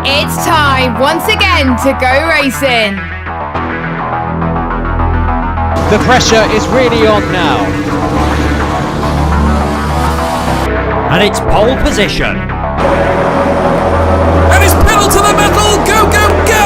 It's time once again to go racing. The pressure is really on now. And it's pole position. And it's pedal to the metal. Go, go, go!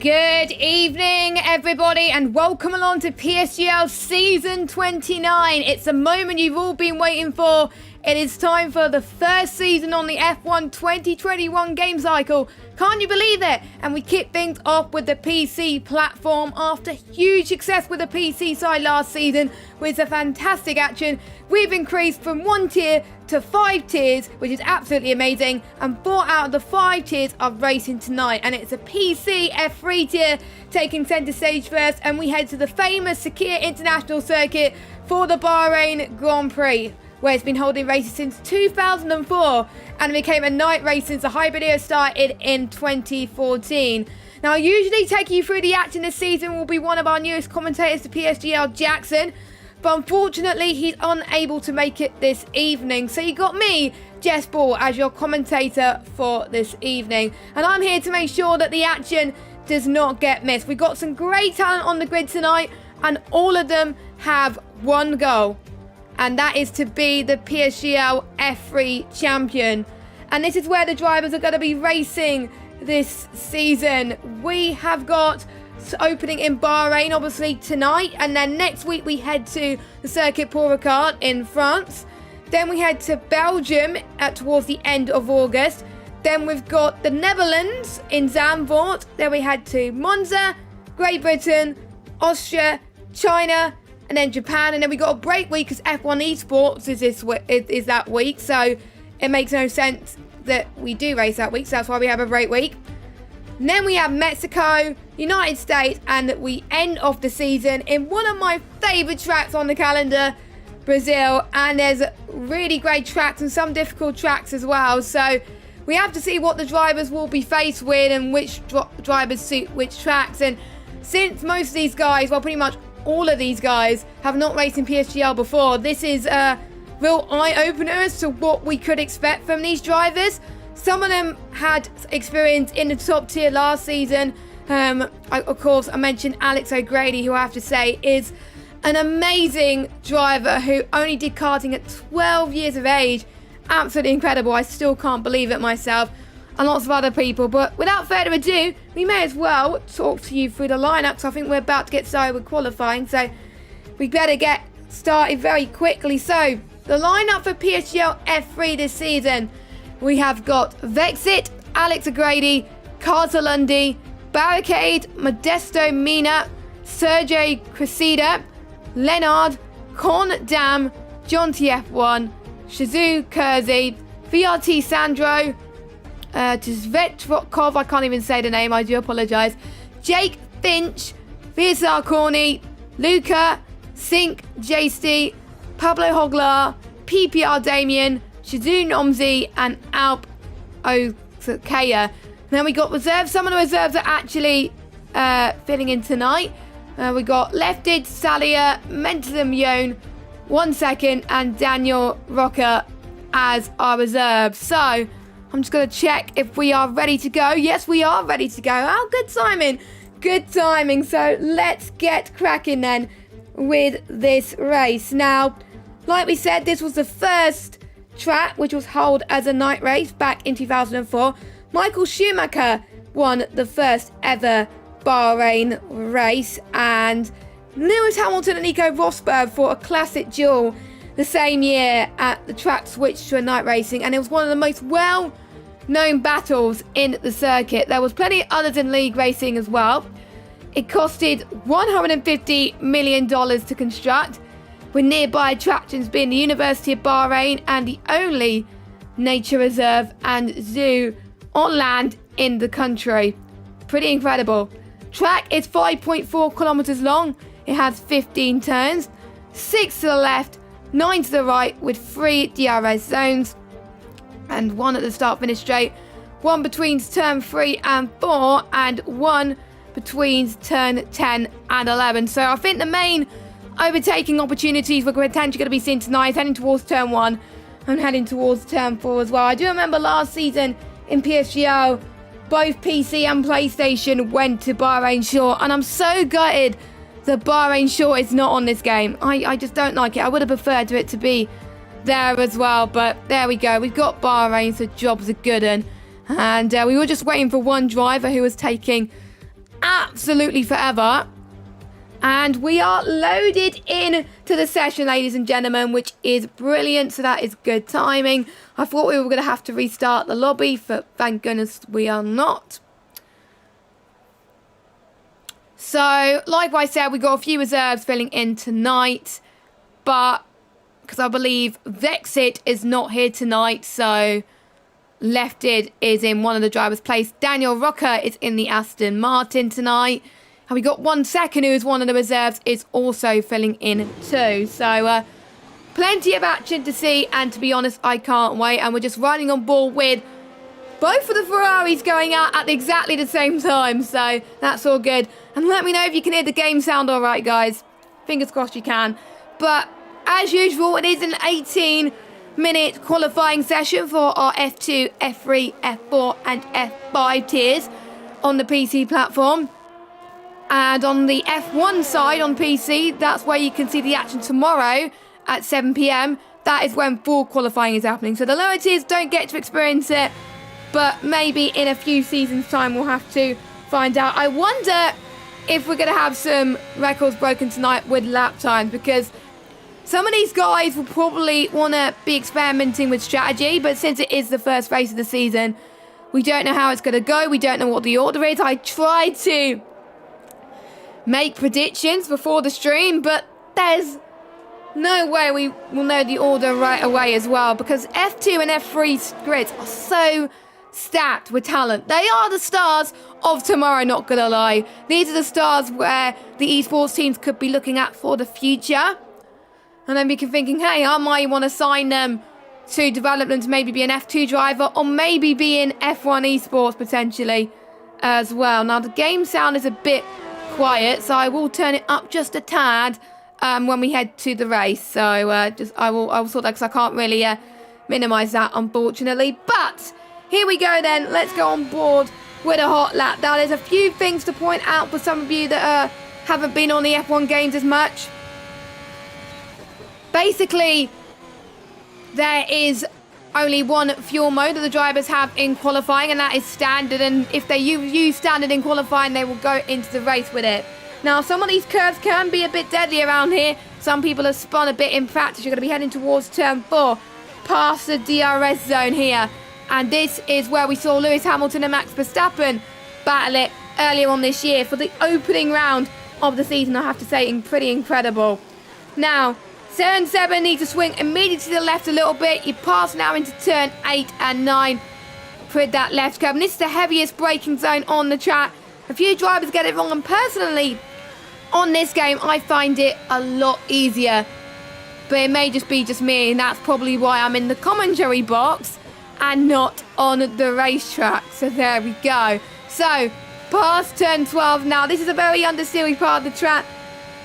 Good evening, everybody, and welcome along to PSGL Season 29. It's a moment you've all been waiting for. It is time for the first season on the F1 2021 game cycle. Can't you believe it? And we kick things off with the PC platform. After huge success with the PC side last season, with a fantastic action, we've increased from 1 tier to 5 tiers, which is absolutely amazing. And 4 out of the 5 tiers are racing tonight. And it's a PC F3 tier taking centre stage first. And we head to the famous Sakhir International Circuit for the Bahrain Grand Prix, where it's been holding races since 2004 and it became a night race since the hybrid era started in 2014. Now, I usually take you through the action this season will be one of our newest commentators to PSGL, Jackson, but unfortunately he's unable to make it this evening. So you got me, Jess Ball, as your commentator for this evening. And I'm here to make sure that the action does not get missed. We've got some great talent on the grid tonight and all of them have one goal. And that is to be the PSGL F3 champion. And this is where the drivers are going to be racing this season. We have got opening in Bahrain, obviously, tonight. And then next week we head to the Circuit Paul Ricard in France. Then we head to Belgium towards the end of August. Then we've got the Netherlands in Zandvoort. Then we head to Monza, Great Britain, Austria, China, and then Japan, and then we got a break week because F1 Esports is that week, so it makes no sense that we do race that week, so that's why we have a break week. And then we have Mexico, United States, and we end off the season in one of my favourite tracks on the calendar, Brazil, and there's really great tracks and some difficult tracks as well, so we have to see what the drivers will be faced with and which drivers suit which tracks. And since most of these guys, well, pretty much all of these guys have not raced in PSGL before, this is a real eye-opener as to what we could expect from these drivers. Some of them had experience in the top tier last season. Of course, I mentioned Alex O'Grady, who I have to say is an amazing driver who only did karting at 12 years of age. Absolutely incredible. I still can't believe it myself. And lots of other people, but without further ado, we may as well talk to you through the lineup, because I think we're about to get started with qualifying, so we better get started very quickly. So the lineup for PSGL F3 this season, we have got Vexit, Alex O'Grady, Carter Lundy, Barricade, Modesto Mina, Sergey Cressida, Leonard, Con Dam, John TF1, Shizu Kersey, VRT Sandro, Zvetrokov, I can't even say the name, I do apologise. Jake Finch, Virsar Corney, Luca, Sink JST, Pablo Hoglar, PPR Damien, Shizu Nomzi, and Alp Okaya. Then we got reserves. Some of the reserves are actually filling in tonight. We got Lefted, Salia, Mentalum Yon, 1 second, and Daniel Rocker as our reserves. So I'm just going to check if we are ready to go. Yes, we are ready to go. Oh, good timing. Good timing. So let's get cracking then with this race. Now, like we said, this was the first track which was held as a night race back in 2004. Michael Schumacher won the first ever Bahrain race, and Lewis Hamilton and Nico Rosberg fought a classic duel the same year at the track switched to a night racing, and it was one of the most well known battles in the circuit. There was plenty of others in league racing as well. It costed $150 million to construct, with nearby attractions being the University of Bahrain and the only nature reserve and zoo on land in the country. Pretty incredible. Track is 5.4 kilometers long. It has 15 turns, 6 to the left, 9 to the right, with 3 DRS zones and 1 at the start-finish straight, 1 between turn 3 and 4, and 1 between turn 10 and 11. So I think the main overtaking opportunities we're potentially going to be seeing tonight, heading towards turn 1 and heading towards turn 4 as well. I do remember last season in PSGL, both PC and PlayStation went to Bahrain Shore, and I'm so gutted that Bahrain Shore is not on this game. I just don't like it. I would have preferred for it to be there as well, but there we go. We've got Bahrain, so job's a good one. And we were just waiting for one driver who was taking absolutely forever. And we are loaded in to the session, ladies and gentlemen, which is brilliant. So that is good timing. I thought we were going to have to restart the lobby, but thank goodness we are not. So, like I said, we got a few reserves filling in tonight. But, because I believe Vexit is not here tonight, so Lefted is in one of the drivers' place. Daniel Rocker is in the Aston Martin tonight. And we got 1 second, who is one of the reserves, is also filling in too. So, plenty of action to see, and to be honest, I can't wait. And we're just riding on board with both of the Ferraris going out at exactly the same time. So, that's all good. And let me know if you can hear the game sound all right, guys. Fingers crossed you can. But, as usual, it is an 18-minute qualifying session for our F2, F3, F4, and F5 tiers on the PC platform. And on the F1 side on PC, that's where you can see the action tomorrow at 7 PM. That is when full qualifying is happening. So the lower tiers don't get to experience it, but maybe in a few seasons' time we'll have to find out. I wonder if we're going to have some records broken tonight with lap times, because some of these guys will probably want to be experimenting with strategy, but since it is the first race of the season, we don't know how it's going to go. We don't know what the order is. I tried to make predictions before the stream, but there's no way we will know the order right away as well, because F2 and F3 grids are so stacked with talent. They are the stars of tomorrow, not gonna lie. These are the stars where the esports teams could be looking at for the future. And then we can thinking, hey, I might want to sign them to develop them to maybe be an F2 driver, or maybe be in F1 esports potentially as well. Now the game sound is a bit quiet, so I will turn it up just a tad when we head to the race. So I will sort that, because I can't really minimize that, unfortunately. But here we go then. Let's go on board with a hot lap. Now there's a few things to point out for some of you that haven't been on the F1 games as much. Basically, there is only one fuel mode that the drivers have in qualifying, and that is standard. And if they use standard in qualifying, they will go into the race with it. Now, some of these curves can be a bit deadly around here. Some people have spun a bit in practice. You're going to be heading towards turn 4, past the DRS zone here. And this is where we saw Lewis Hamilton and Max Verstappen battle it earlier on this year for the opening round of the season. I have to say, pretty incredible. Now, turn 7 needs to swing immediately to the left a little bit. You pass now into turn 8 and 9. With that left curve. And this is the heaviest braking zone on the track. A few drivers get it wrong. And personally, on this game, I find it a lot easier. But it may just be just me. And that's probably why I'm in the commentary box and not on the racetrack. So there we go. So, past turn 12 now. This is a very understeery part of the track.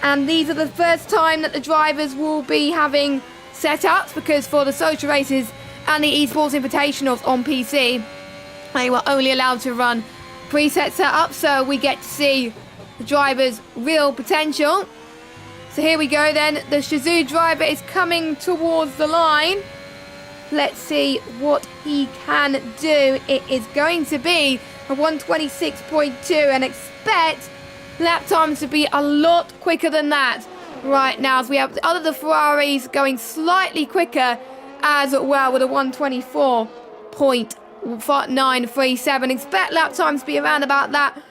And these are the first time that the drivers will be having setups, because for the social races and the esports invitationals on PC, they were only allowed to run preset setups, so we get to see the drivers' real potential. So here we go then. The Shazoo driver is coming towards the line. Let's see what he can do. It is going to be a 126.2, and expect lap times to be a lot quicker than that right now, as we have the other Ferraris going slightly quicker as well with a 124.1. 1:09.37. Expect lap times to be around about that.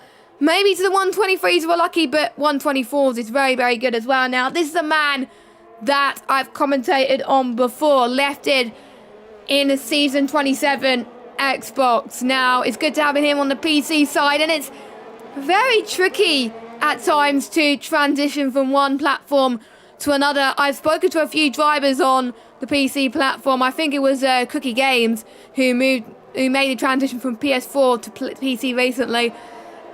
Maybe to the 1:23s we're lucky, but 1:24s is very, very good as well. Now, this is a man that I've commentated on before, left it in a Season 27 Xbox. Now, it's good to have him on the PC side, and it's very tricky at times to transition from one platform to another. I've spoken to a few drivers on the PC platform. I think it was Cookie Games who made the transition from PS4 to PC recently.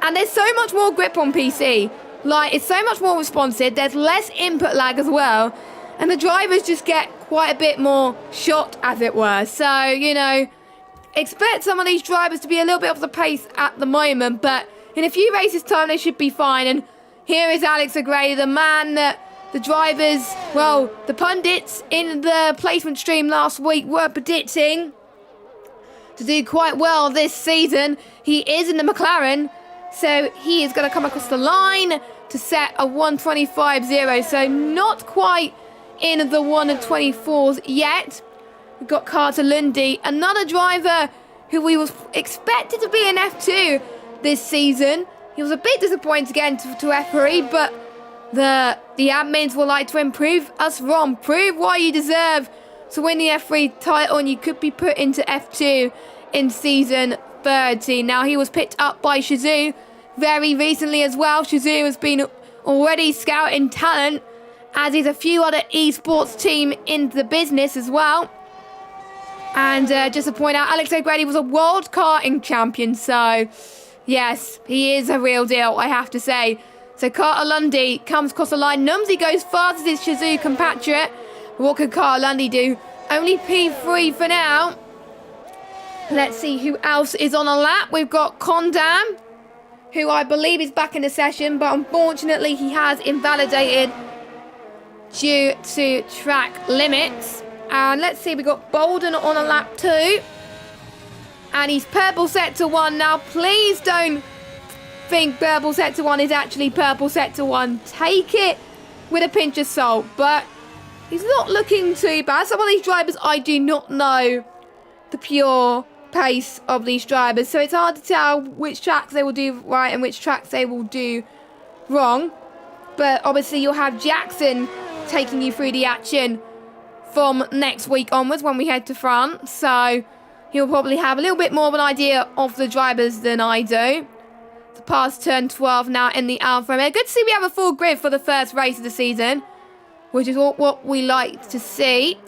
And there's so much more grip on PC. Like, it's so much more responsive. There's less input lag as well. And the drivers just get quite a bit more shot, as it were. So, you know, expect some of these drivers to be a little bit off the pace at the moment. But in a few races' time, they should be fine. And here is Alex O'Grady, the man that the drivers, well, the pundits in the placement stream last week were predicting to do quite well this season. He is in the McLaren, so he is going to come across the line to set a 1:25.0. So not quite in the 1:24s yet. We've got Carter Lundy, another driver who we was expected to be in F2 this season. He was a bit disappointed again to F3, but the admins will like to improve us wrong. Prove why you deserve to win the F3 title, and you could be put into F2 in Season 30. Now, he was picked up by Shazoo very recently as well. Shazoo has been already scouting talent, as is a few other esports team in the business as well. And just to point out, Alex O'Grady was a world karting champion, so yes, he is a real deal, I have to say. So Carter Lundy comes across the line. Numsy goes fast as his Shazoo compatriot. What can Carter Lundy do? Only P3 for now. Let's see who else is on a lap. We've got Condam, who I believe is back in the session, but unfortunately he has invalidated due to track limits. And let's see, we've got Bolden on a lap 2. And he's purple sector 1 now. Please don't think purple sector 1 is actually purple sector 1. Take it with a pinch of salt, but he's not looking too bad. Some of these drivers, I do not know the pure pace of these drivers, so it's hard to tell which tracks they will do right and which tracks they will do wrong. But obviously you'll have Jackson taking you through the action from next week onwards when we head to France, so he'll probably have a little bit more of an idea of the drivers than I do. To pass turn 12 now in the Alfa Romeo. Good to see we have a full grid for the first race of the season, which is what we like to see.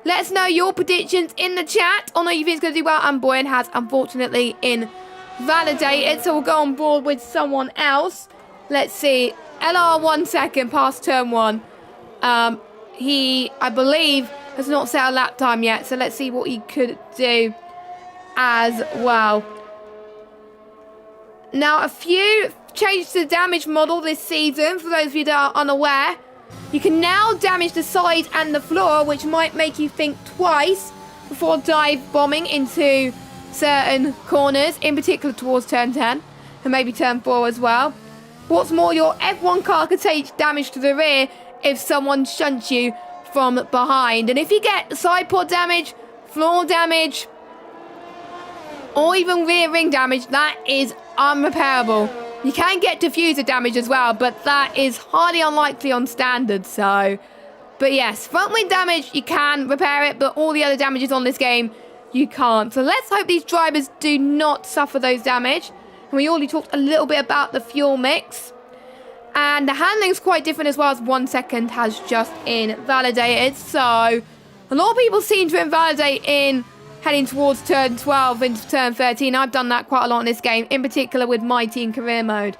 Let us know your predictions in the chat. I know you think it's going to do well, and Boyan has unfortunately invalidated, so we'll go on board with someone else. Let's see. LR 1 second past turn 1. He, I believe, has not set a lap time yet, so let's see what he could do as well. Now, a few changes to the damage model this season, for those of you that are unaware. You can now damage the side and the floor, which might make you think twice before dive bombing into certain corners, in particular towards turn 10 and maybe turn 4 as well. What's more, your F1 car could take damage to the rear if someone shunts you from behind. And if you get side pod damage, floor damage, or even rear ring damage, that is unrepairable. You can get diffuser damage as well, but that is highly unlikely on standard, so. But yes, front wing damage, you can repair it, but all the other damages on this game, you can't. So let's hope these drivers do not suffer those damage. And we already talked a little bit about the fuel mix. And the handling is quite different as well, as 1 second has just invalidated. So a lot of people seem to invalidate in heading towards turn 12 into turn 13. I've done that quite a lot in this game, in particular with my team career mode.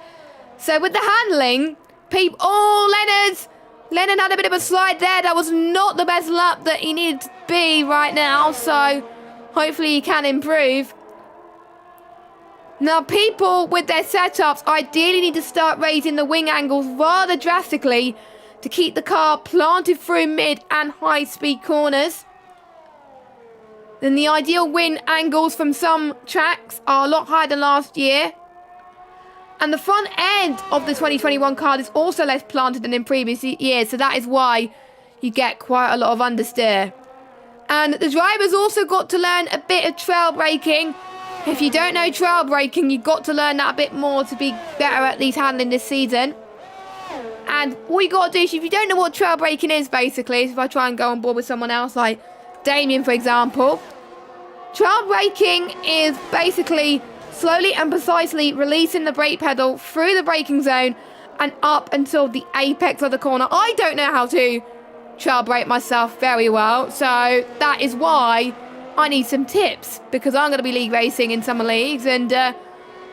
So with the handling, people... Oh, Leonard had a bit of a slide there. That was not the best lap that he needed to be right now. So hopefully he can improve. Now, people with their setups ideally need to start raising the wing angles rather drastically to keep the car planted through mid and high speed corners. Then the ideal wing angles from some tracks are a lot higher than last year. And the front end of the 2021 card is also less planted than in previous years, so that is why you get quite a lot of understeer. And the drivers also got to learn a bit of trail braking If you don't know trail braking, you've got to learn that a bit more to be better at these handling this season. And all you got to do is, if you don't know what trail braking is, basically, if I try and go on board with someone else, like Damien, for example, trail braking is basically slowly and precisely releasing the brake pedal through the braking zone and up until the apex of the corner. I don't know how to trail brake myself very well, so that is why I need some tips, because I'm going to be league racing in summer leagues, and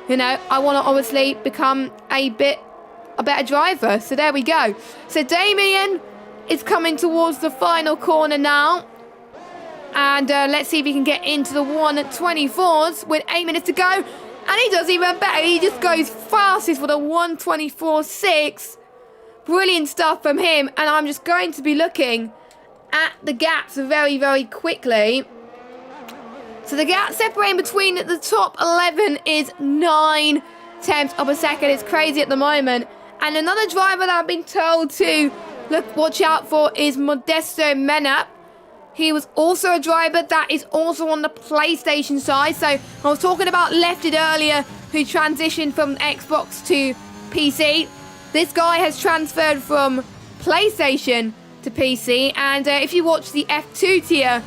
you know, I want to obviously become a better driver. So there we go. So Damien is coming towards the final corner now, and let's see if he can get into the 124s with 8 minutes to go, and he does even better. He just goes fastest for the 124.6. Brilliant stuff from him, and I'm just going to be looking at the gaps very, very quickly. So the gap separating between the top 11 is 9 tenths of a second. It's crazy at the moment. And another driver that I've been told to watch out for is Modesto Mena. He was also a driver that is also on the PlayStation side. So I was talking about Lefted earlier, who transitioned from Xbox to PC. This guy has transferred from PlayStation to PC. And if you watch the F2 tier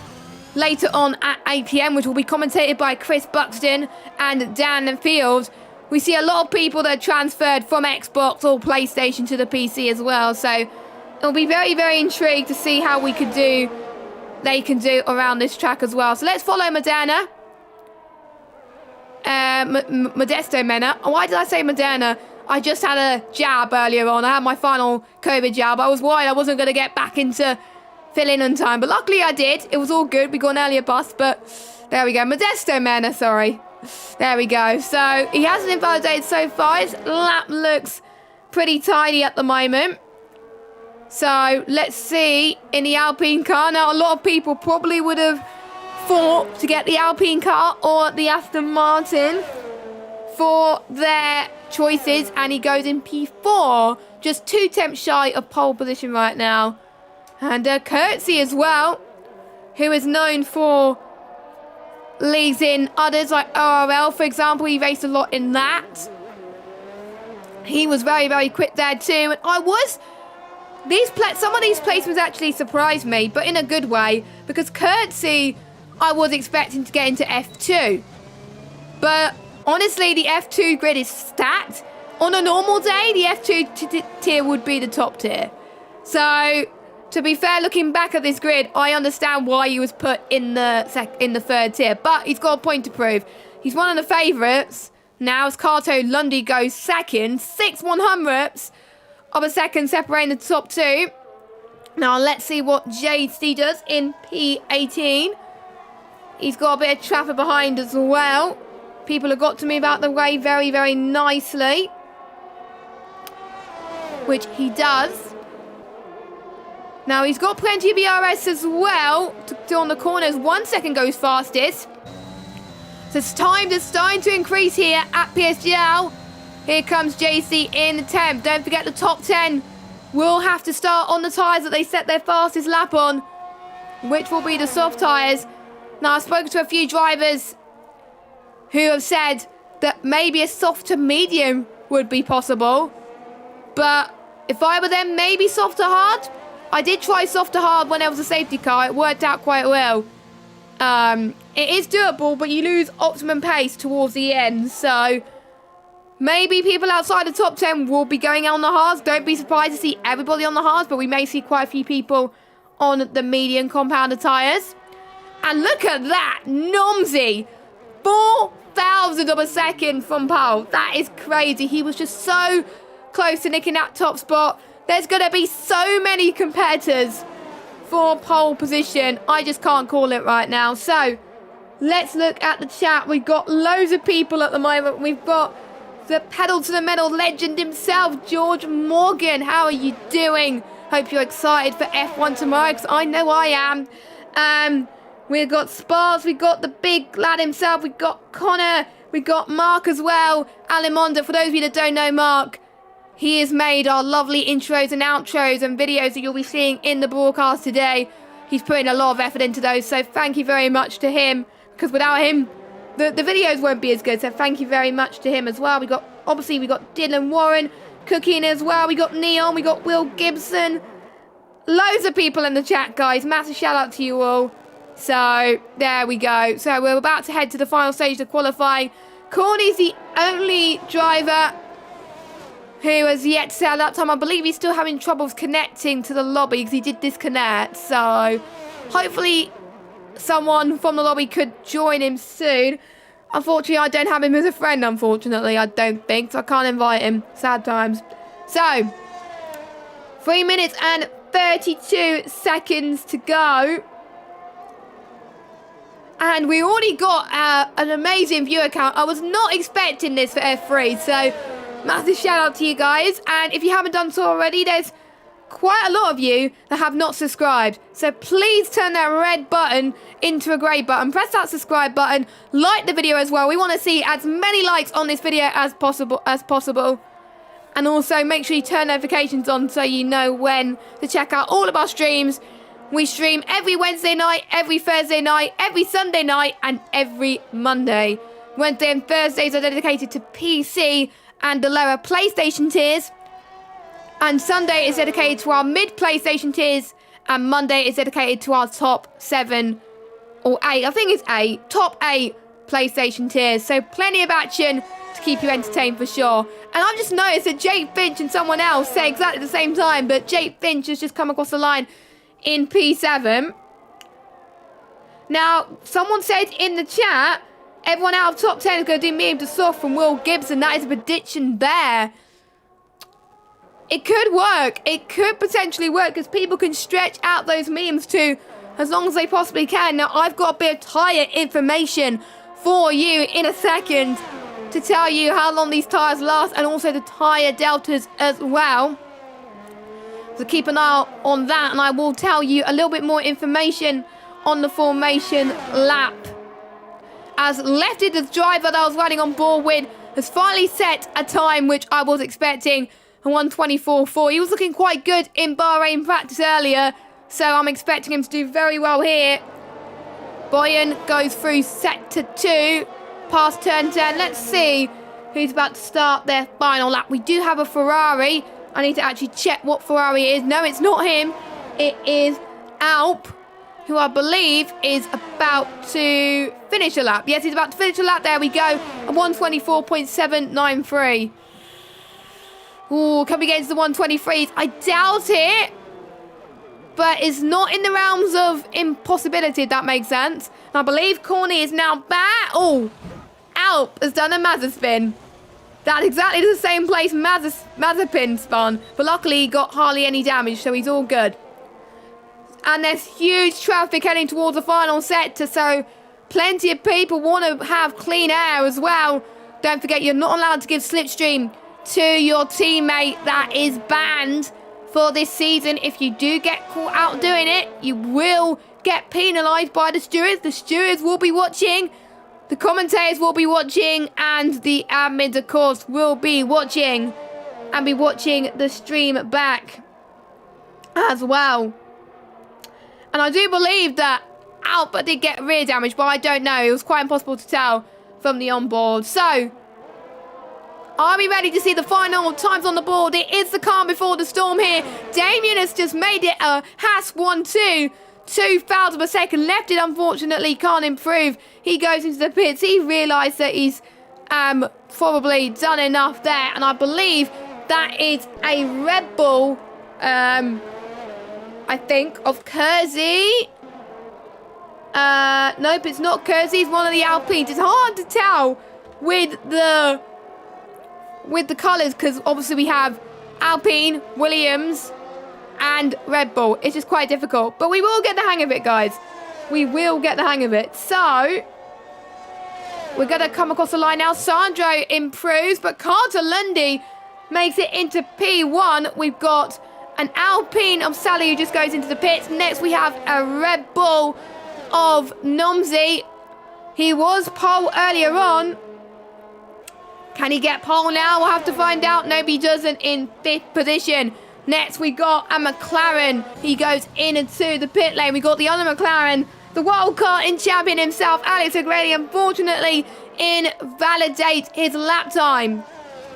later on at 8 PM, which will be commentated by Chris Buxton and Dan Field, we see a lot of people that are transferred from Xbox or PlayStation to the PC as well. So it'll be very, very intrigued to see how they can do around this track as well. So let's follow Moderna. Modesto Mena. Why did I say Moderna? I just had a jab earlier on. I had my final COVID jab. I was worried I wasn't going to get back into filling on time, but luckily I did. It was all good. We got an earlier bus, but there we go. Modesto Mena, sorry. There we go. So he hasn't invalidated so far. His lap looks pretty tidy at the moment. So let's see in the Alpine car. Now, a lot of people probably would have fought to get the Alpine car or the Aston Martin for their choices, and he goes in P4, just 2 tenths shy of pole position right now. And Courtesy as well, who is known for leagues in others like ORL, for example. He raced a lot in that. He was very, very quick there too. And some of these placements actually surprised me, but in a good way, because Courtesy, I was expecting to get into F2. But honestly, the F2 grid is stacked. On a normal day, the F2 tier would be the top tier. So, to be fair, looking back at this grid, I understand why he was put in the third tier. But he's got a point to prove. He's one of the favourites. Now, as Kato Lundy goes second, 6 100ths of a second separating the top two. Now, let's see what JC does in P18. He's got a bit of traffic behind as well. People have got to move out the way very, very nicely, which he does. Now, he's got plenty of ERS as well to do on the corners. 1 second goes fastest. So it's time to starting to increase here at PSGL. Here comes JC in the 10th. Don't forget the top 10 will have to start on the tyres that they set their fastest lap on, which will be the soft tyres. Now, I've spoken to a few drivers who have said that maybe a soft to medium would be possible. But if I were them, maybe soft to hard. I did try soft to hard when there was a safety car. It worked out quite well. It is doable, but you lose optimum pace towards the end. So maybe people outside the top 10 will be going out on the hards. Don't be surprised to see everybody on the hards, but we may see quite a few people on the medium compounder tyres. And look at that, Nomsy, 4,000 of a second from pole. That is crazy. He was just so close to nicking that top spot. There's going to be so many competitors for pole position. I just can't call it right now. So let's look at the chat. We've got loads of people at the moment. We've got the pedal to the metal legend himself, George Morgan. How are you doing? Hope you're excited for F1 tomorrow, because I know I am. We've got Spars, we've got the big lad himself, we've got Connor, we've got Mark as well, Alimonda. For those of you that don't know Mark, he has made our lovely intros and outros and videos that you'll be seeing in the broadcast today. He's putting a lot of effort into those, so thank you very much to him, because without him, the videos won't be as good. So thank you very much to him as well. We got Dylan Warren cooking as well. We got Neon. We got Will Gibson. Loads of people in the chat, guys. Massive shout out to you all. So there we go. So we're about to head to the final stage of qualifying. Corny's the only driver who has yet to set that time. I believe he's still having troubles connecting to the lobby because he did disconnect. So hopefully someone from the lobby could join him soon. Unfortunately, I don't have him as a friend, unfortunately. I don't think. So I can't invite him. Sad times. So 3 minutes and 32 seconds to go. And we already got an amazing viewer count. I was not expecting this for F3. So massive shout out to you guys. And if you haven't done so already, there's quite a lot of you that have not subscribed. So please turn that red button into a grey button. Press that subscribe button. Like the video as well. We want to see as many likes on this video as possible. And also make sure you turn notifications on so you know when to check out all of our streams. We stream every Wednesday night, every Thursday night, every Sunday night, and every Monday. Wednesday and Thursdays are dedicated to PC and the lower PlayStation tiers. And Sunday is dedicated to our mid PlayStation tiers. And Monday is dedicated to our top 7 or 8. I think it's 8. Top 8 PlayStation tiers. So plenty of action to keep you entertained for sure. And I've just noticed that Jake Finch and someone else say exactly the same time. But Jake Finch has just come across the line in P7. Now, someone said in the chat, everyone out of top 10 is going to do medium to soft from Will Gibson. That is a prediction there. It could work. It could potentially work because people can stretch out those mediums to as long as they possibly can. Now, I've got a bit of tyre information for you in a second to tell you how long these tyres last and also the tyre deltas as well. So keep an eye on that, and I will tell you a little bit more information on the formation lap. As Lefty, the driver that I was riding on board with, has finally set a time which I was expecting, a 1:24.4. He was looking quite good in Bahrain practice earlier, so I'm expecting him to do very well here. Boyan goes through sector 2, past turn 10. Let's see who's about to start their final lap. We do have a Ferrari. I need to actually check what Ferrari it is. No, it's not him. It is Alp, who I believe is about to finish a lap. Yes, he's about to finish a lap. There we go. A 1:24.793. Ooh, can we get into the 1:23s? I doubt it. But it's not in the realms of impossibility, if that makes sense. And I believe Corny is now back. Oh, Alp has done a Mazepin. That's exactly the same place Mazepin spun. But luckily, he got hardly any damage, so he's all good. And there's huge traffic heading towards the final sector, so plenty of people want to have clean air as well. Don't forget, you're not allowed to give slipstream to your teammate. That is banned for this season. If you do get caught out doing it, you will get penalised by the stewards. The stewards will be watching. The commentators will be watching, and the admins, of course, will be watching and be watching the stream back as well. And I do believe that Alpha did get rear damage, but I don't know. It was quite impossible to tell from the onboard. So, are we ready to see the final times on the board? It is the calm before the storm here. Damien has just made it a Haas 1-2. 2,000 per second left. It unfortunately can't improve. He goes into the pits. He realised that he's probably done enough there, and I believe that is a Red Bull. I think of Kersey. Nope, it's not Kersey. It's one of the Alpines. It's hard to tell with the colours because obviously we have Alpine, Williams, and Red Bull. It's just quite difficult. But we will get the hang of it, guys. We will get the hang of it. So, we're going to come across the line now. Sandro improves, but Carter Lundy makes it into P1. We've got an Alpine of Sally who just goes into the pits. Next, we have a Red Bull of Nomzi. He was pole earlier on. Can he get pole now? We'll have to find out. No, he doesn't in 5th position. Next, we got a McLaren. He goes in into the pit lane. We got the other McLaren The wild karting champion himself, Alex O'Grady, unfortunately invalidate his lap time.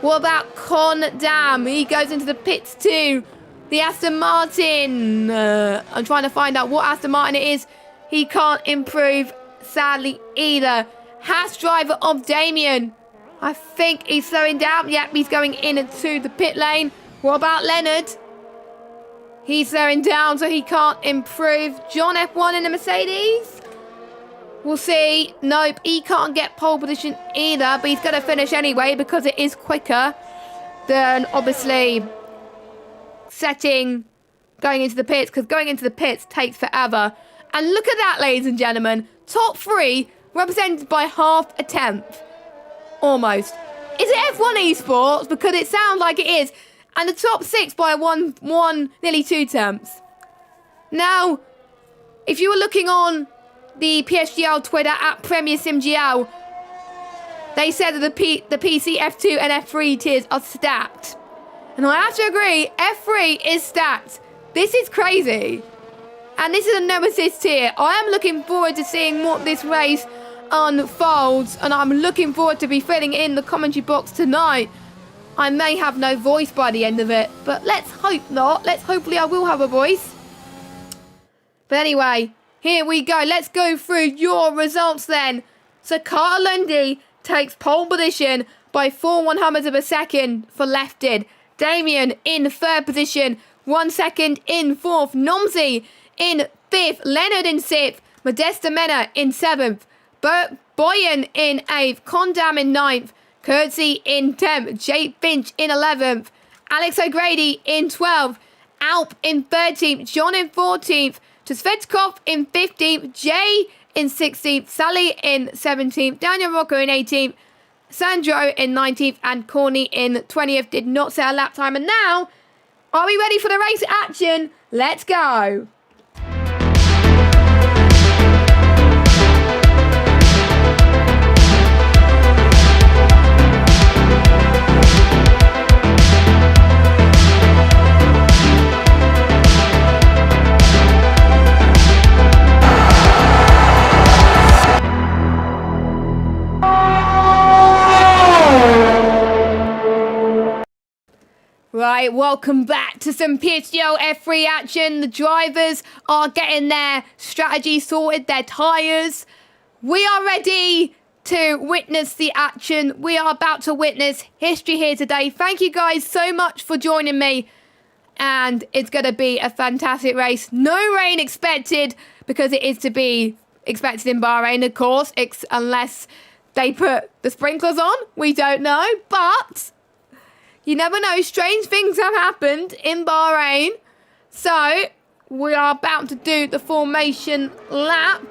What about Con Dam? He goes into the pits too. The Aston Martin. I'm trying to find out what Aston Martin it is. He can't improve, sadly, either. Haas driver of Damien. I think he's slowing down. Yep, he's going into the pit lane. What about Leonard? He's slowing down, so he can't improve. John F1 in the Mercedes. We'll see. Nope, he can't get pole position either, but he's going to finish anyway because it is quicker than, obviously, going into the pits, because going into the pits takes forever. And look at that, ladies and gentlemen. Top 3 represented by half a tenth. Almost. Is it F1 Esports? Because it sounds like it is. And the top 6 by nearly 2 tenths. Now, if you were looking on the PSGL Twitter at Premier SimGL, they said that the PC F2 and F3 tiers are stacked. And I have to agree, F3 is stacked. This is crazy. And this is a no assist tier. I am looking forward to seeing what this race unfolds. And I'm looking forward to be filling in the commentary box tonight. I may have no voice by the end of it, but let's hope not. Hopefully I will have a voice. But anyway, here we go. Let's go through your results then. So Carter Lundy takes pole position by 4/100ths of a second for lefted. Damien in 3rd position, 1 second in 4th. Nomsey in 5th. Leonard in 6th. Modesta Mena in 7th. Boyan in 8th. Condam in 9th. Kurtzy in 10th, Jake Finch in 11th, Alex O'Grady in 12th, Alp in 13th, John in 14th, Tsvetkov in 15th, Jay in 16th, Sally in 17th, Daniel Rocco in 18th, Sandro in 19th, and Corny in 20th. Did not set a lap time. And now, are we ready for the race action? Let's go. Right, welcome back to some PSGL F3 action. The drivers are getting their strategy sorted, their tyres. We are ready to witness the action. We are about to witness history here today. Thank you guys so much for joining me. And it's going to be a fantastic race. No rain expected, because it is to be expected in Bahrain, of course, unless they put the sprinklers on. We don't know, but you never know. Strange things have happened in Bahrain. So, we are about to do the formation lap.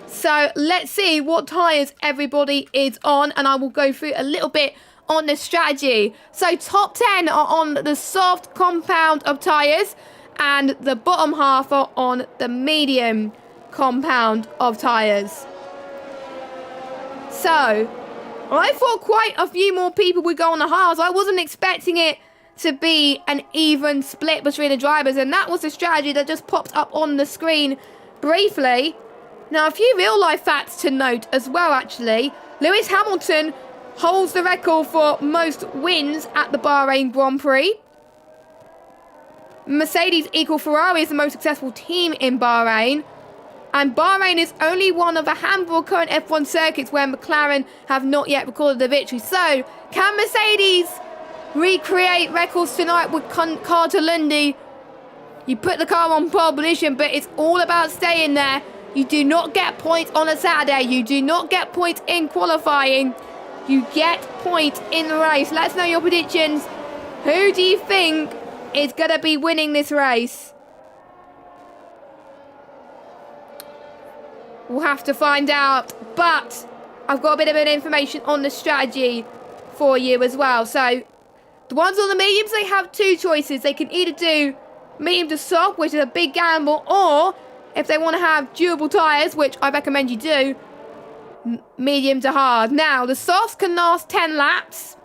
So, let's see what tyres everybody is on. And I will go through a little bit on the strategy. So, top 10 are on the soft compound of tyres. And the bottom half are on the medium compound of tyres. So, I thought quite a few more people would go on the hards. I wasn't expecting it to be an even split between the drivers, and that was the strategy that just popped up on the screen briefly. Now, a few real-life facts to note as well, actually. Lewis Hamilton holds the record for most wins at the Bahrain Grand Prix. Mercedes equal Ferrari is the most successful team in Bahrain. And Bahrain is only one of a handful of current F1 circuits where McLaren have not yet recorded the victory. So, can Mercedes recreate records tonight with Carter Lundy? You put the car on pole position, but it's all about staying there. You do not get points on a Saturday. You do not get points in qualifying. You get points in the race. Let us know your predictions. Who do you think is going to be winning this race? We'll have to find out, but I've got a bit of information on the strategy for you as well. So, the ones on the mediums, they have two choices. They can either do medium to soft, which is a big gamble, or if they want to have durable tyres, which I recommend you do, medium to hard. Now, the softs can last 10 laps,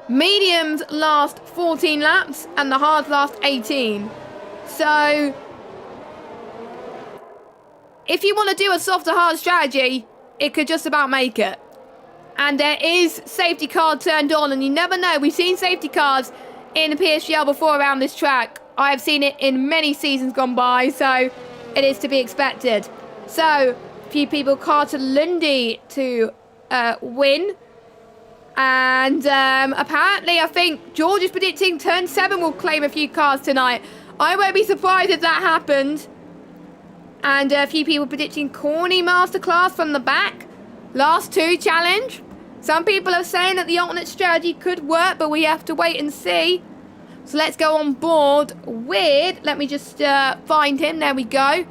mediums last 14 laps, and the hards last 18. So, if you want to do a soft to hard strategy, it could just about make it. And there is safety car turned on, and you never know. We've seen safety cars in the PSGL before around this track. I have seen it in many seasons gone by, so it is to be expected. So, a few people, Carter Lundy to win. And apparently, I think George is predicting Turn 7 will claim a few cars tonight. I won't be surprised if that happened. And a few people predicting Corny Masterclass from the back. Last 2 challenge. Some people are saying that the alternate strategy could work, but we have to wait and see. So let's go on board with, let me just find him, there we go.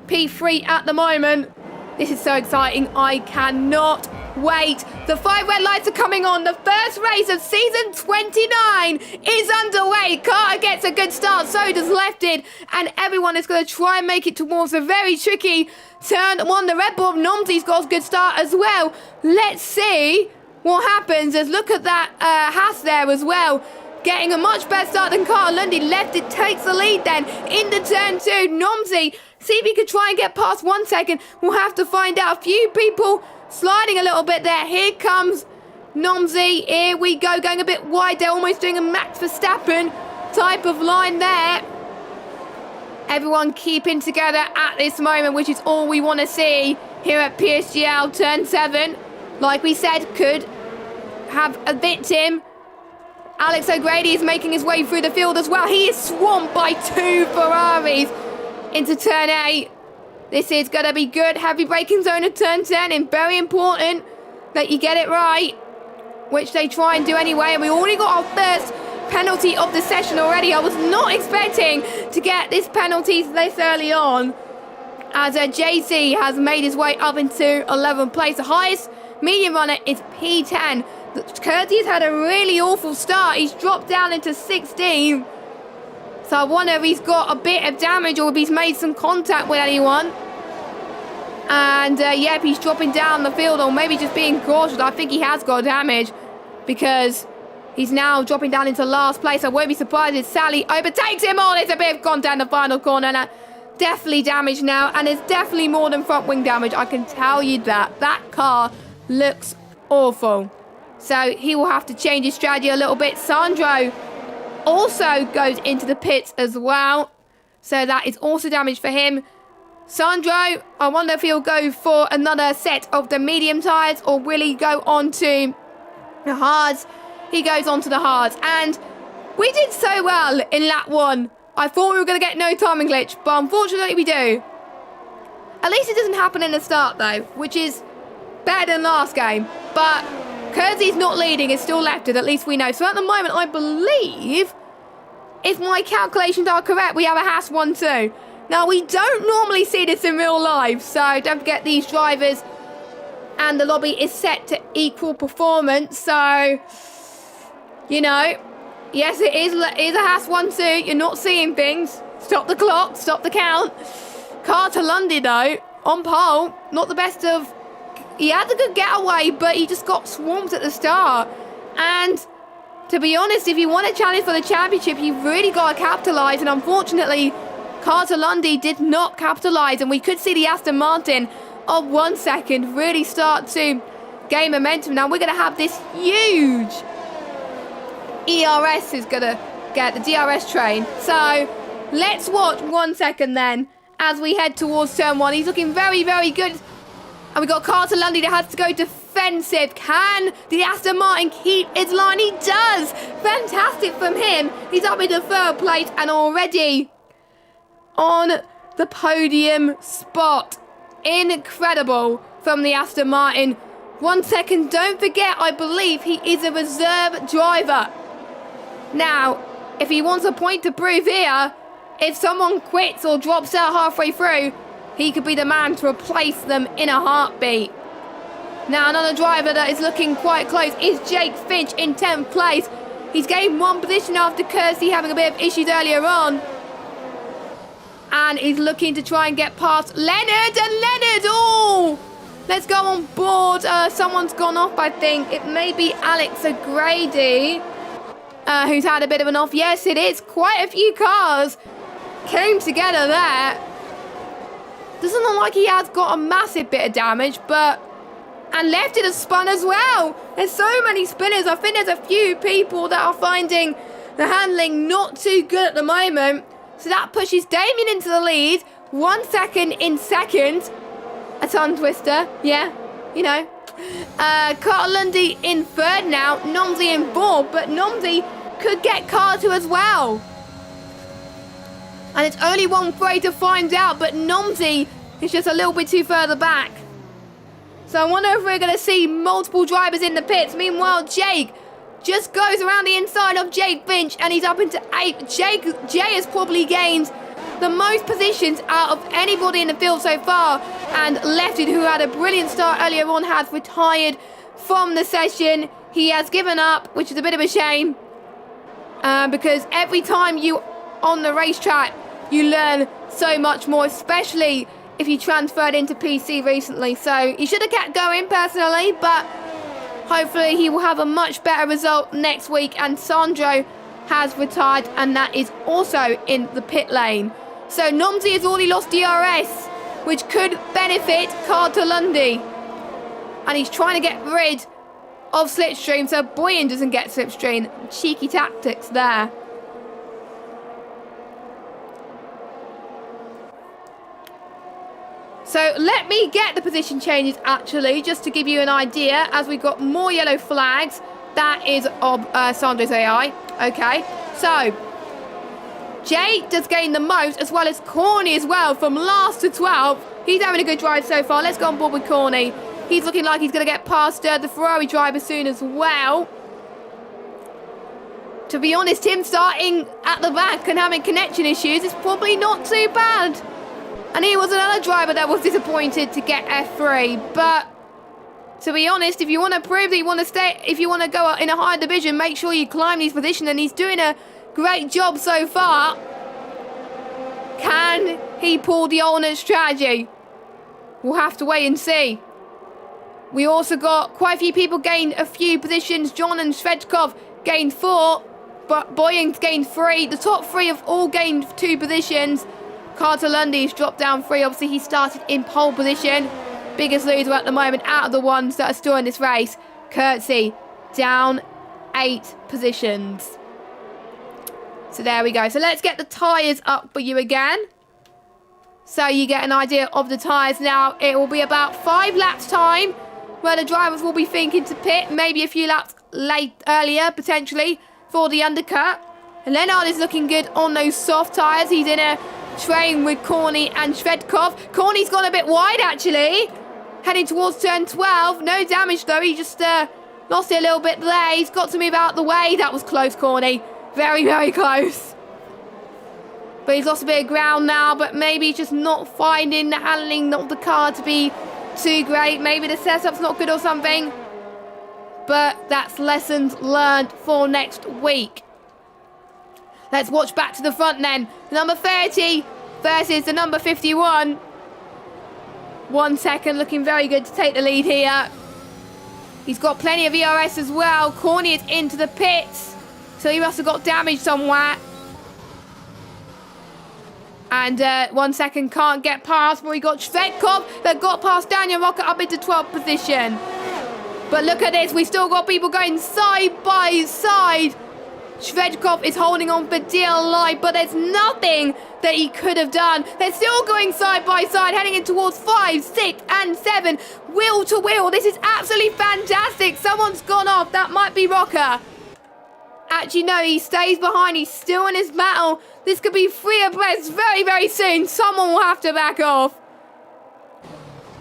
P3 at the moment. This is so exciting, I cannot wait. The 5 red lights are coming on. The first race of season 29 is underway. Carter gets a good start, so does Lefted. And everyone is going to try and make it towards a very tricky turn 1. The Red Bull of Nomsy's got a good start as well. Let's see what happens. Let's look at that Haas there as well. Getting a much better start than Carter Lundy. Lefted takes the lead then into turn 2. Nomsy, see if he can try and get past 1 second. We'll have to find out. A few people sliding a little bit there. Here comes Nomsy. Here we go, going a bit wide. They're almost doing a Max Verstappen type of line there. Everyone keeping together at this moment, which is all we want to see here at PSGL Turn 7. Like we said, could have a victim. Alex O'Grady is making his way through the field as well. He is swamped by 2 Ferraris into turn 8. This is going to be good. Heavy braking zone at turn 10. And very important that you get it right, which they try and do anyway. And we already got our first penalty of the session already. I was not expecting to get this penalty this early on, as JC has made his way up into 11th place. The highest medium runner is P10. Curtis had a really awful start. He's dropped down into 16. So I wonder if he's got a bit of damage or if he's made some contact with anyone. And yep, he's dropping down the field, or maybe just being cautious. I think he has got damage because he's now dropping down into last place. I won't be surprised if Sally overtakes him. Oh, there's a bit of contact in the final corner. Now, definitely damage now, and there's definitely more than front wing damage. I can tell you that. That car looks awful. So he will have to change his strategy a little bit. Sandro also goes into the pits as well. So that is also damage for him. Sandro, I wonder if he'll go for another set of the medium tyres, or will he go on to the hards? He goes on to the hards. And we did so well in lap 1. I thought we were going to get no timing glitch, but unfortunately we do. At least it doesn't happen in the start though, which is better than last game. But Kersey's not leading, it's still left, at least we know. So at the moment, I believe, if my calculations are correct, we have a Haas 1-2. Now, we don't normally see this in real life, so don't forget these drivers and the lobby is set to equal performance. So, you know, yes, it is a Haas 1-2. You're not seeing things. Stop the clock, stop the count. Carter Lundy, though, on pole, not the best of... He had a good getaway, but he just got swamped at the start. And to be honest, if you want a challenge for the championship, you've really got to capitalise. And unfortunately, Carter Lundy did not capitalise. And we could see the Aston Martin of 1 second really start to gain momentum. Now we're going to have this huge ERS is going to get the DRS train. So let's watch 1 second then as we head towards turn 1. He's looking very, very good. And we got Carter Lundy that has to go defensive. Can the Aston Martin keep its line? He does. Fantastic from him. He's up into 3rd place and already on the podium spot. Incredible from the Aston Martin. 1 second. Don't forget, I believe he is a reserve driver. Now, if he wants a point to prove here, if someone quits or drops out halfway through, he could be the man to replace them in a heartbeat. Now, another driver that is looking quite close is Jake Finch in 10th place. He's gained 1 position after Kirsty having a bit of issues earlier on. And he's looking to try and get past Leonard. And Leonard, oh! Let's go on board. Someone's gone off, I think. It may be Alex O'Grady, who's had a bit of an off. Yes, it is. Quite a few cars came together there. Doesn't look like he has got a massive bit of damage, but... And left it has spun as well. There's so many spinners. I think there's a few people that are finding the handling not too good at the moment. So that pushes Damien into the lead. 1 second in second. A tongue twister. Yeah, you know. Carter Lundy in third now. Nomsy in fourth. But Nomsy could get Carter as well. And it's only one way to find out. But Nomsy is just a little bit too further back. So I wonder if we're going to see multiple drivers in the pits. Meanwhile, Jake just goes around the inside of Jake Finch and he's up into 8th. Jay has probably gained the most positions out of anybody in the field so far. And Lefted, who had a brilliant start earlier on, has retired from the session. He has given up, which is a bit of a shame. Because every time you on the racetrack, you learn so much more, especially if he transferred into PC recently. So he should have kept going personally, but hopefully he will have a much better result next week. And Sandro has retired, and that is also in the pit lane. So Nomsy has already lost DRS, which could benefit Carter Lundy. And he's trying to get rid of Slipstream so Boyan doesn't get Slipstream. Cheeky tactics there. So let me get the position changes actually, just to give you an idea, as we've got more yellow flags. That is of Sandro's AI. Okay, so Jay does gain the most, as well as Corny as well, from last to 12th. He's having a good drive so far. Let's go on board with Corny. He's looking like he's going to get past the Ferrari driver soon as well. To be honest, him starting at the back and having connection issues is probably not too bad. And he was another driver that was disappointed to get F3. But to be honest, if you want to prove that you want to stay, if you want to go in a higher division, make sure you climb these positions. And he's doing a great job so far. Can he pull the alternate strategy? We'll have to wait and see. We also got quite a few people gained a few positions. John and Shvedkov gained 4, but Boyan gained 3. The top 3 have all gained 2 positions. Carter Lundy's dropped down 3. Obviously, he started in pole position. Biggest loser at the moment out of the ones that are still in this race. Kurtzy down 8 positions. So there we go. So let's get the tyres up for you again. So you get an idea of the tyres now. It will be about 5 laps time where the drivers will be thinking to pit. Maybe a few laps earlier, potentially, for the undercut. And Leonard is looking good on those soft tyres. He's in a train with Corny and Shvedkov. Corny's gone a bit wide, actually. Heading towards turn 12. No damage, though. He just lost it a little bit there. He's got to move out of the way. That was close, Corny. Very, very close. But he's lost a bit of ground now. But maybe he's just not finding the handling of the car to be too great. Maybe the setup's not good or something. But that's lessons learned for next week. Let's watch back to the front then. The number 30 versus the number 51. 1 second, looking very good to take the lead here. He's got plenty of ERS as well. Corny is into the pits, so he must have got damaged somewhere. And 1 second, can't get past. But we got Shvedkov that got past Daniel Rocket up into 12th position. But look at this, we still got people going side by side. Shvedkov is holding on for dear life, but there's nothing that he could have done. They're still going side by side, heading in towards 5, 6, and 7. Wheel to wheel. This is absolutely fantastic. Someone's gone off. That might be Rocker. Actually, no, he stays behind. He's still in his battle. This could be 3 abreast very, very soon. Someone will have to back off.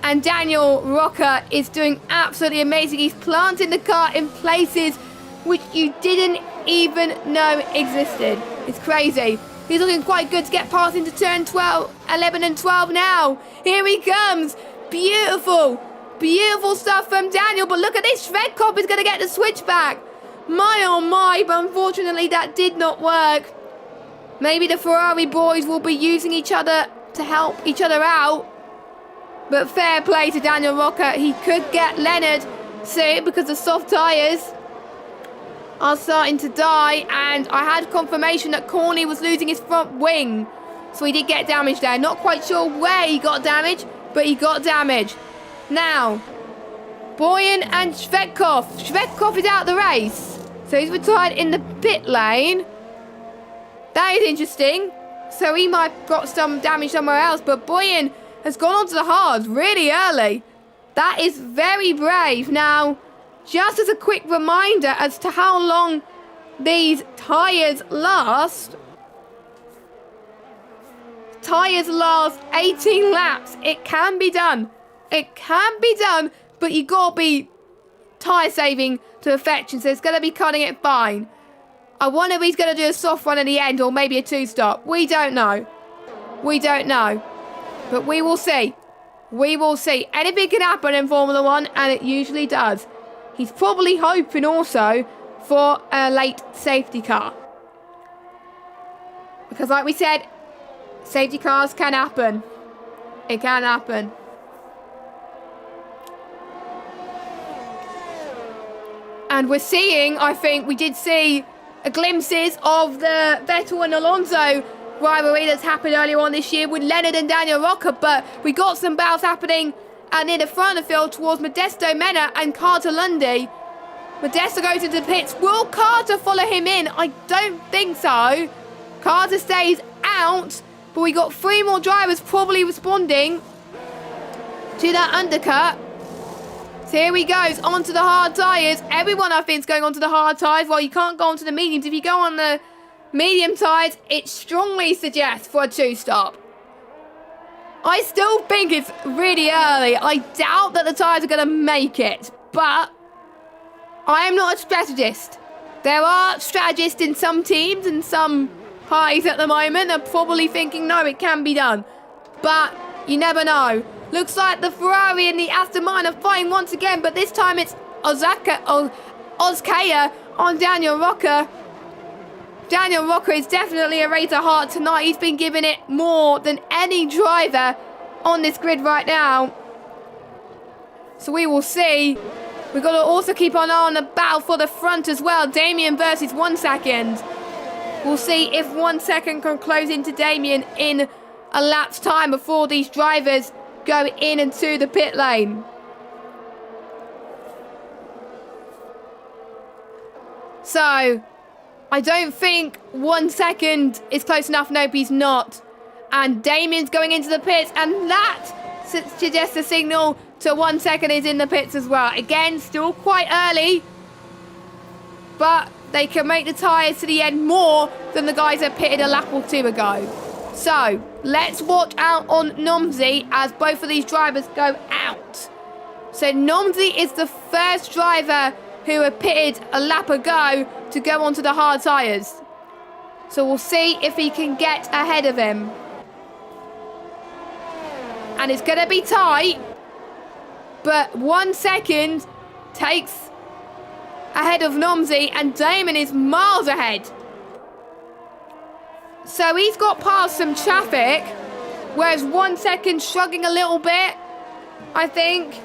And Daniel Rocker is doing absolutely amazing. He's planting the car in places which you didn't even know existed. It's crazy. He's looking quite good to get past into turn 12, 11 and 12 now. Here he comes. Beautiful. Beautiful stuff from Daniel. But look at this. Shvedkov is going to get the switchback. My oh my. But unfortunately that did not work. Maybe the Ferrari boys will be using each other to help each other out. But fair play to Daniel Rocker. He could get Leonard soon because the soft tyres are starting to die, and I had confirmation that Corny was losing his front wing. So he did get damage there. Not quite sure where he got damage, but he got damage. Now, Boyan and Shvedkov. Shvedkov is out of the race. So he's retired in the pit lane. That is interesting. So he might have got some damage somewhere else. But Boyan has gone onto the hards really early. That is very brave. Now, just as a quick reminder as to how long these tyres last. Tyres last 18 laps. It can be done. It can be done, but you got to be tyre saving to perfection, so it's going to be cutting it fine. I wonder if he's going to do a soft one at the end or maybe a two-stop. We don't know. We don't know. But we will see. We will see. Anything can happen in Formula 1, and it usually does. He's probably hoping also for a late safety car. Because like we said, safety cars can happen. It can happen. And we're seeing, I think, we did see glimpses of the Vettel and Alonso rivalry that's happened earlier on this year with Leonard and Daniel Rocca, but we got some battles happening near the front of the field towards Modesto Mena and Carter Lundy. Modesto goes into the pits. Will Carter follow him in? I don't think so. Carter stays out, but we got 3 more drivers probably responding to that undercut. So here he goes, onto the hard tyres. Everyone, I think, is going onto the hard tyres. Well, you can't go onto the mediums. If you go on the medium tyres, it strongly suggests for a two-stop. I still think it's really early. I doubt that the tyres are going to make it. But I am not a strategist. There are strategists in some teams and some parties at the moment. They're probably thinking, no, it can be done. But you never know. Looks like the Ferrari and the Aston Martin are fighting once again, but this time it's Ozkaya on Daniel Rocca. Daniel Rocca is definitely a race to heart tonight. He's been giving it more than any driver on this grid right now. So we will see. We've got to also keep an eye on the battle for the front as well. Damien versus 1 second. We'll see if 1 second can close into Damien in a lap's time before these drivers go in and to the pit lane. So, I don't think 1 second is close enough. Nope, he's not. And Damien's going into the pits, and that suggests a signal to 1 second is in the pits as well. Again, still quite early, but they can make the tyres to the end more than the guys that pitted a lap or 2 ago. So, let's watch out on Nomsy as both of these drivers go out. So, Nomsy is the first driver who had pitted a lap ago to go onto the hard tyres. So, we'll see if he can get ahead of him. And it's going to be tight, but 1 second takes ahead of Nomsy, and Damon is miles ahead. So he's got past some traffic, whereas 1 second shrugging a little bit, I think.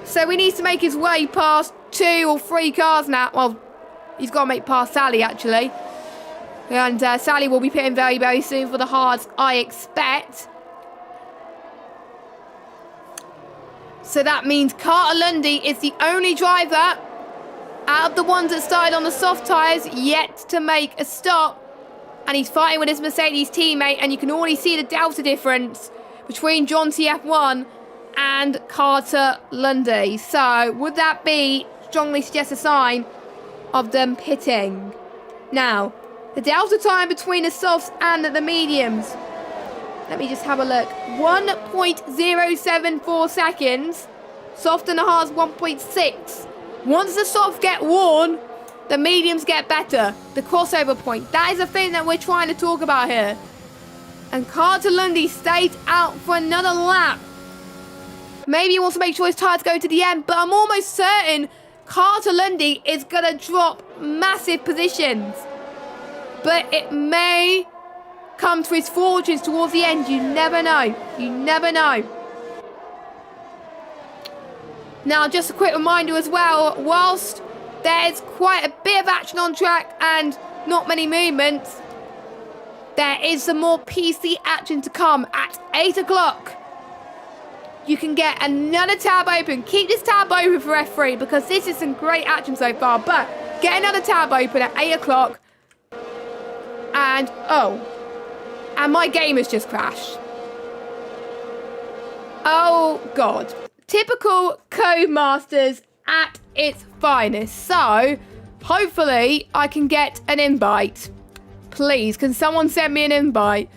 So he needs to make his way past 2 or 3 cars now. Well, he's got to make past Sally, actually. And Sally will be pitting very, very soon for the hards, I expect. So that means Carter Lundy is the only driver out of the ones that started on the soft tyres yet to make a stop. And he's fighting with his Mercedes teammate, and you can already see the delta difference between John TF1 and Carter Lundy. So, would that be strongly suggest a sign of them pitting? Now, the delta time between the softs and the mediums. Let me just have a look. 1.074 seconds. Soft and the hards 1.6. Once the softs get worn, the mediums get better. The crossover point. That is the thing that we're trying to talk about here. And Carter Lundy stays out for another lap. Maybe he wants to make sure his tyres go to the end, but I'm almost certain Carter Lundy is going to drop massive positions. But it may come to his fortunes towards the end. You never know. You never know. Now, just a quick reminder as well, whilst there's quite a bit of action on track and not many movements, There is some more PC action to come at 8 o'clock. You can get another tab open. Keep this tab open for F3 because this is some great action so far. But get another tab open at 8 o'clock. And, and my game has just crashed. Oh, God. Typical Codemasters at its finest. So, hopefully, I can get an invite. Please, can someone send me an invite?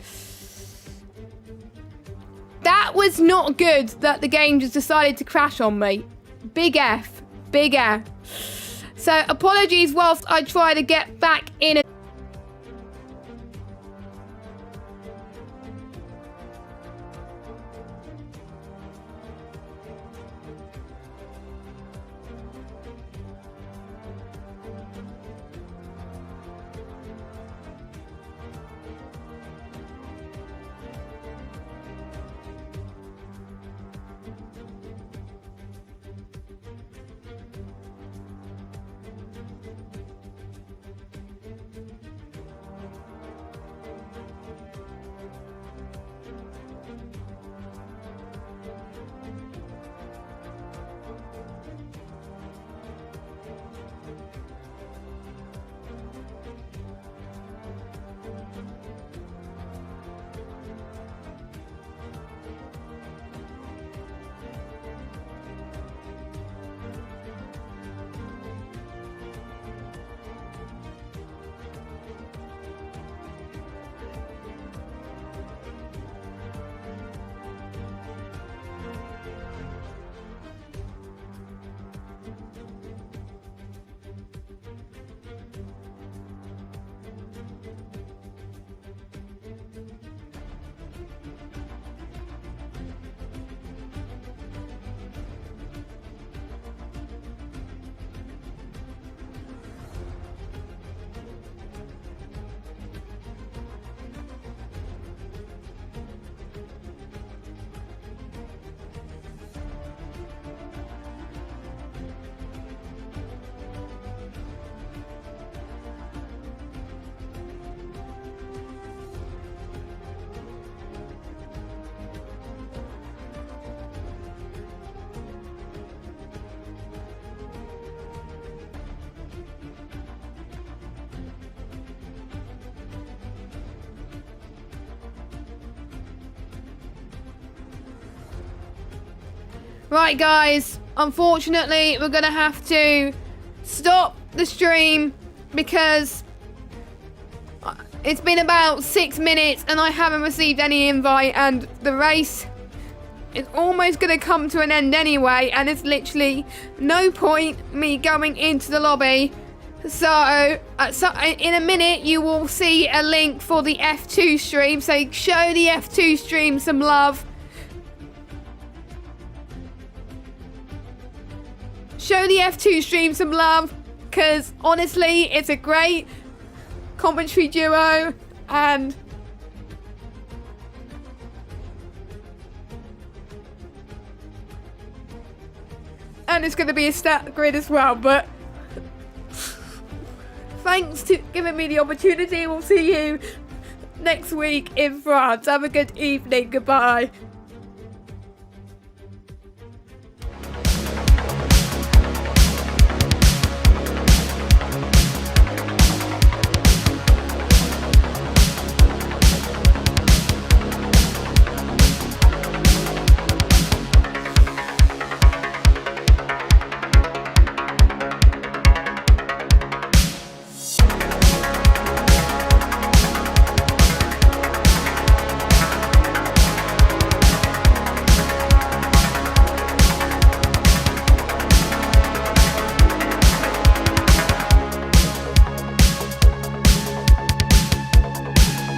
That was not good that the game just decided to crash on me. Big F. Big F. So, apologies whilst I try to get back in. Right, guys, unfortunately, we're going to have to stop the stream because it's been about 6 minutes and I haven't received any invite, and the race is almost going to come to an end anyway, and it's literally no point me going into the lobby. So in a minute, you will see a link for the F2 stream, so show the F2 stream some love. Show the F2 stream some love, because honestly, it's a great commentary duo, and it's going to be a stat grid as well, but thanks to giving me the opportunity. We'll see you next week in France. Have a good evening. Goodbye.